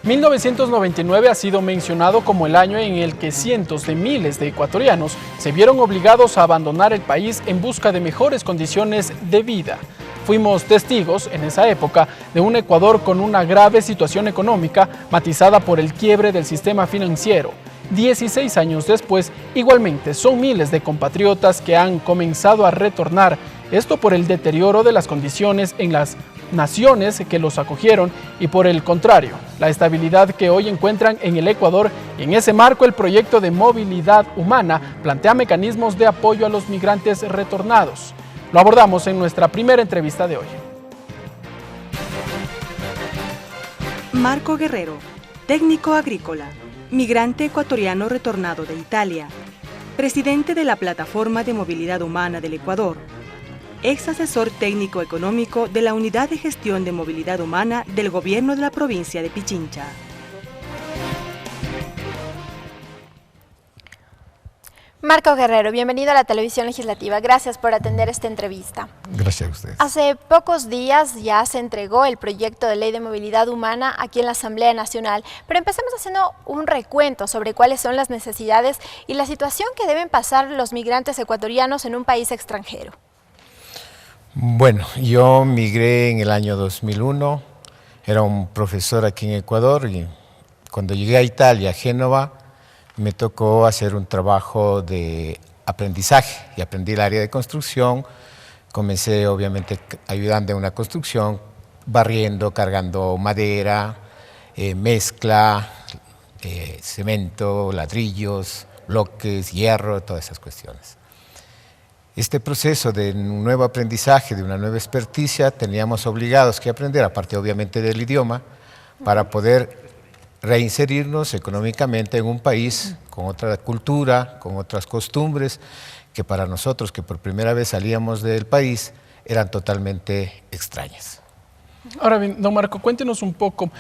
1999 ha sido mencionado como el año en el que cientos de miles de ecuatorianos se vieron obligados a abandonar el país en busca de mejores condiciones de vida. Fuimos testigos en esa época de un Ecuador con una grave situación económica matizada por el quiebre del sistema financiero. 16 años después, igualmente son miles de compatriotas que han comenzado a retornar, esto por el deterioro de las condiciones en las naciones que los acogieron y por el contrario, la estabilidad que hoy encuentran en el Ecuador. Y en ese marco, el proyecto de movilidad humana plantea mecanismos de apoyo a los migrantes retornados. Lo abordamos en nuestra primera entrevista de hoy. Marco Guerrero, técnico agrícola, migrante ecuatoriano retornado de Italia, presidente de la Plataforma de Movilidad Humana del Ecuador, ex asesor técnico económico de la Unidad de Gestión de Movilidad Humana del Gobierno de la provincia de Pichincha. Marco Guerrero, bienvenido a la Televisión Legislativa. Gracias por atender esta entrevista. Gracias a ustedes. Hace pocos días ya se entregó el proyecto de ley de movilidad humana aquí en la Asamblea Nacional, pero empecemos haciendo un recuento sobre cuáles son las necesidades y la situación que deben pasar los migrantes ecuatorianos en un país extranjero. Bueno, yo migré en el año 2001, era un profesor aquí en Ecuador y cuando llegué a Italia, a Génova, me tocó hacer un trabajo de aprendizaje y aprendí el área de construcción. Comencé obviamente ayudando en una construcción, barriendo, cargando madera, mezcla, cemento, ladrillos, bloques, hierro, todas esas cuestiones. Este proceso de un nuevo aprendizaje, de una nueva experticia, teníamos obligados que aprender, aparte obviamente del idioma, para poder reinserirnos económicamente en un país con otra cultura, con otras costumbres, que para nosotros, que por primera vez salíamos del país, eran totalmente extrañas. Ahora bien, don Marco, cuéntenos un poco,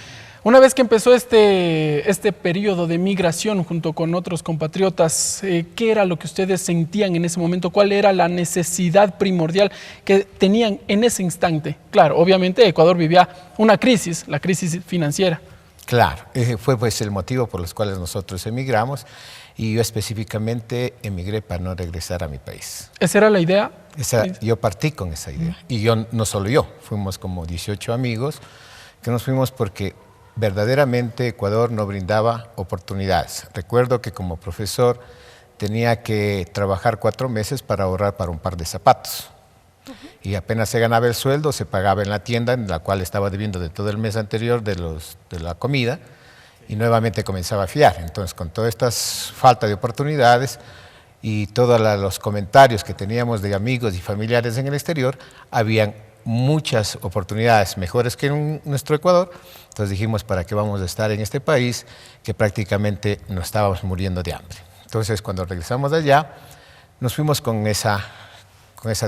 una vez que empezó este periodo de migración junto con otros compatriotas, ¿qué era lo que ustedes sentían en ese momento? ¿Cuál era la necesidad primordial que tenían en ese instante? Claro, obviamente Ecuador vivía una crisis, la crisis financiera. Claro, fue pues el motivo por los cuales nosotros emigramos y yo específicamente emigré para no regresar a mi país. ¿Esa era la idea? Yo partí con esa idea y yo, no solo yo, fuimos como 18 amigos que nos fuimos porque verdaderamente Ecuador no brindaba oportunidades. Recuerdo que como profesor tenía que trabajar 4 meses para ahorrar para un par de zapatos. Y apenas se ganaba el sueldo, se pagaba en la tienda en la cual estaba debiendo de todo el mes anterior de la comida y nuevamente comenzaba a fiar. Entonces, con todas estas falta de oportunidades y todos los comentarios que teníamos de amigos y familiares en el exterior, habían muchas oportunidades mejores que en nuestro Ecuador. Entonces dijimos, ¿para qué vamos a estar en este país que prácticamente nos estábamos muriendo de hambre? Entonces, cuando regresamos de allá, nos fuimos con esa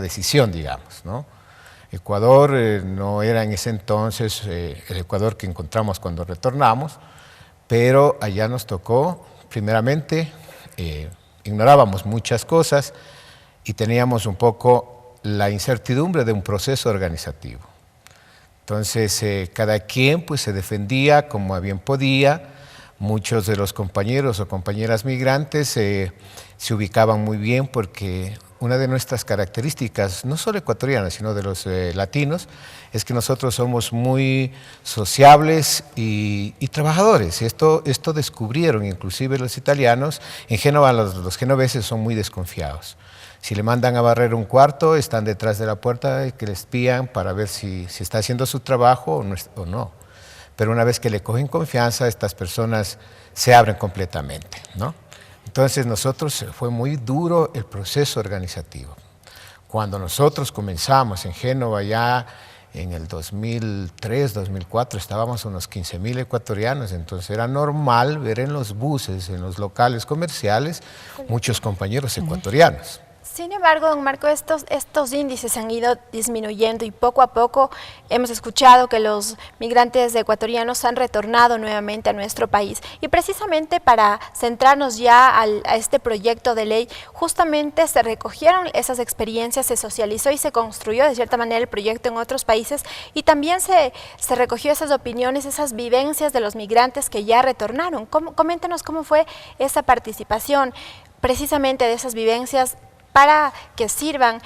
decisión, digamos, ¿no? Ecuador no era en ese entonces el Ecuador que encontramos cuando retornamos, pero allá nos tocó, primeramente, ignorábamos muchas cosas y teníamos un poco la incertidumbre de un proceso organizativo. Entonces, cada quien pues, se defendía como a bien podía. Muchos de los compañeros o compañeras migrantes se ubicaban muy bien porque una de nuestras características, no solo ecuatorianas, sino de los latinos, es que nosotros somos muy sociables y trabajadores. Esto descubrieron inclusive los italianos. En Génova los genoveses son muy desconfiados. Si le mandan a barrer un cuarto, están detrás de la puerta que les espían para ver si está haciendo su trabajo o no. Pero una vez que le cogen confianza, estas personas se abren completamente, ¿no? Entonces nosotros fue muy duro el proceso organizativo. Cuando nosotros comenzamos en Génova ya en el 2003, 2004, estábamos unos 15,000 ecuatorianos, entonces era normal ver en los buses, en los locales comerciales, muchos compañeros ecuatorianos. Sin embargo, don Marco, estos índices han ido disminuyendo y poco a poco hemos escuchado que los migrantes ecuatorianos han retornado nuevamente a nuestro país. Y precisamente para centrarnos ya a este proyecto de ley, justamente se recogieron esas experiencias, se socializó y se construyó de cierta manera el proyecto en otros países y también se recogió esas opiniones, esas vivencias de los migrantes que ya retornaron. Coméntenos cómo fue esa participación precisamente de esas vivencias para que sirvan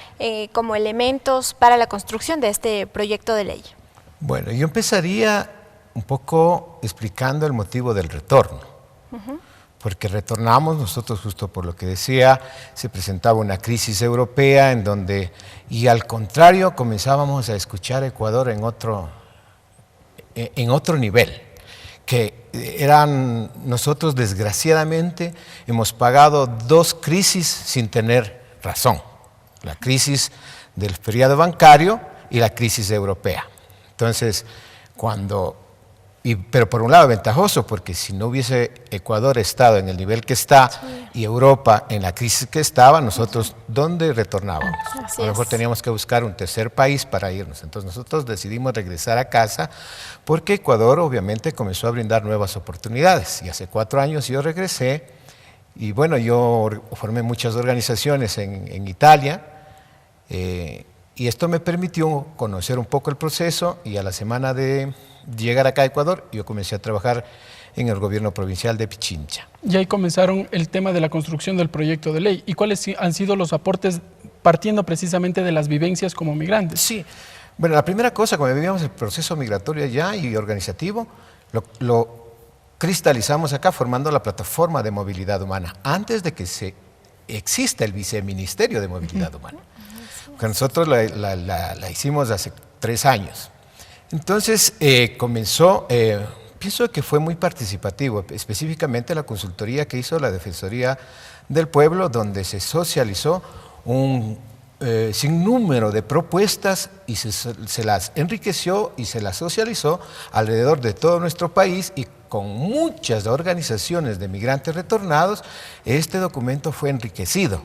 como elementos para la construcción de este proyecto de ley. Bueno, yo empezaría un poco explicando el motivo del retorno, porque retornamos nosotros justo por lo que decía, se presentaba una crisis europea en donde, y al contrario, comenzábamos a escuchar a Ecuador en otro nivel, que eran, nosotros desgraciadamente hemos pagado 2 crisis sin tener razón, la crisis del feriado bancario y la crisis europea. Entonces, pero por un lado ventajoso, porque si no hubiese Ecuador estado en el nivel que está y Europa en la crisis que estaba, nosotros, ¿dónde retornábamos? A lo mejor teníamos que buscar un tercer país para irnos. Entonces nosotros decidimos regresar a casa porque Ecuador obviamente comenzó a brindar nuevas oportunidades. Y hace 4 años yo regresé. Y bueno, yo formé muchas organizaciones en Italia y esto me permitió conocer un poco el proceso y a la semana de llegar acá a Ecuador yo comencé a trabajar en el gobierno provincial de Pichincha. Y ahí comenzaron el tema de la construcción del proyecto de ley. ¿Y cuáles han sido los aportes partiendo precisamente de las vivencias como migrantes? Sí, bueno, la primera cosa, cuando vivíamos el proceso migratorio allá y organizativo, lo cristalizamos acá formando la plataforma de movilidad humana, antes de que exista el viceministerio de movilidad humana. Porque nosotros la hicimos hace 3 años. Entonces comenzó, pienso que fue muy participativo, específicamente la consultoría que hizo la Defensoría del Pueblo, donde se socializó un sinnúmero de propuestas y se las enriqueció y se las socializó alrededor de todo nuestro país y con muchas organizaciones de migrantes retornados, este documento fue enriquecido.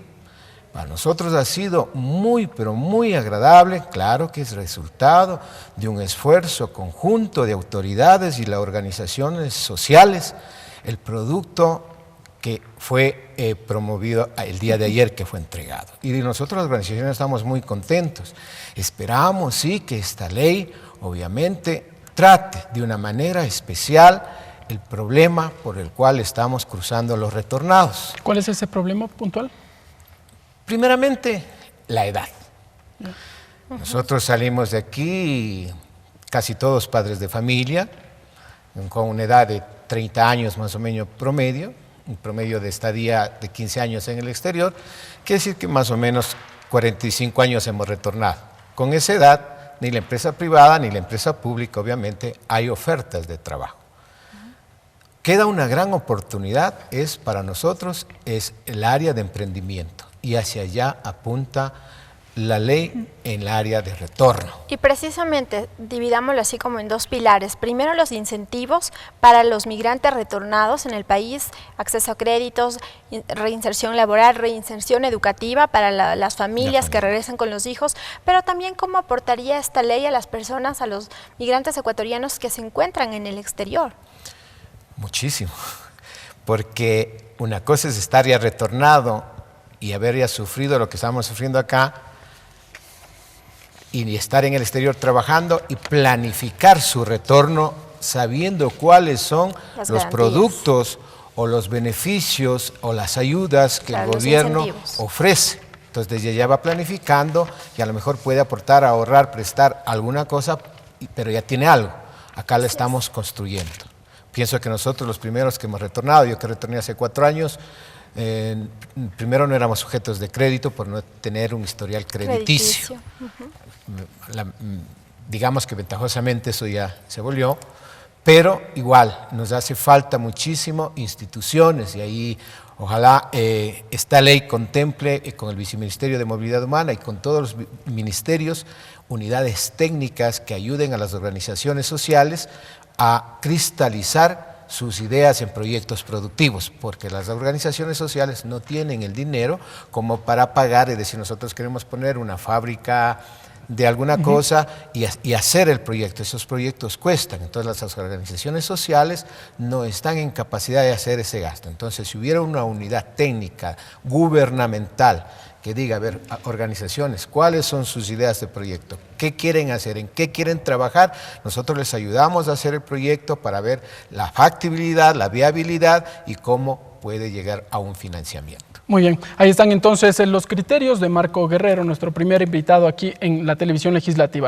Para nosotros ha sido muy, pero muy agradable, claro que es resultado de un esfuerzo conjunto de autoridades y las organizaciones sociales, el producto que fue promovido el día de ayer que fue entregado. Y nosotros las organizaciones estamos muy contentos. Esperamos, sí, que esta ley obviamente trate de una manera especial el problema por el cual estamos cruzando los retornados. ¿Cuál es ese problema puntual? Primeramente, la edad. Nosotros salimos de aquí, casi todos padres de familia, con una edad de 30 años más o menos promedio, un promedio de estadía de 15 años en el exterior, quiere decir que más o menos 45 años hemos retornado. Con esa edad, ni la empresa privada ni la empresa pública, obviamente, hay ofertas de trabajo. Queda una gran oportunidad, para nosotros, es el área de emprendimiento y hacia allá apunta la ley en el área de retorno. Y precisamente dividámoslo así como en 2 pilares. Primero, los incentivos para los migrantes retornados en el país, acceso a créditos, reinserción laboral, reinserción educativa para las familias que regresan con los hijos, pero también cómo aportaría esta ley a las personas, a los migrantes ecuatorianos que se encuentran en el exterior. Muchísimo, porque una cosa es estar ya retornado y haber ya sufrido lo que estamos sufriendo acá y estar en el exterior trabajando y planificar su retorno sabiendo cuáles son los productos o los beneficios o las ayudas que el gobierno ofrece. Entonces desde ya va planificando y a lo mejor puede aportar, ahorrar, prestar alguna cosa, pero ya tiene algo. Acá la estamos construyendo. Pienso que nosotros los primeros que hemos retornado, yo que retorné hace 4 años, primero no éramos sujetos de crédito por no tener un historial crediticio. Digamos que ventajosamente eso ya se volvió, pero igual nos hace falta muchísimo instituciones y ahí ojalá esta ley contemple con el Viceministerio de Movilidad Humana y con todos los ministerios unidades técnicas que ayuden a las organizaciones sociales a cristalizar sus ideas en proyectos productivos, porque las organizaciones sociales no tienen el dinero como para pagar y decir nosotros queremos poner una fábrica de alguna cosa y hacer el proyecto. Esos proyectos cuestan, entonces las organizaciones sociales no están en capacidad de hacer ese gasto. Entonces, si hubiera una unidad técnica gubernamental que diga, a ver, organizaciones, ¿cuáles son sus ideas de proyecto? ¿Qué quieren hacer? ¿En qué quieren trabajar? Nosotros les ayudamos a hacer el proyecto para ver la factibilidad, la viabilidad y cómo puede llegar a un financiamiento. Muy bien, ahí están entonces los criterios de Marco Guerrero, nuestro primer invitado aquí en la televisión legislativa.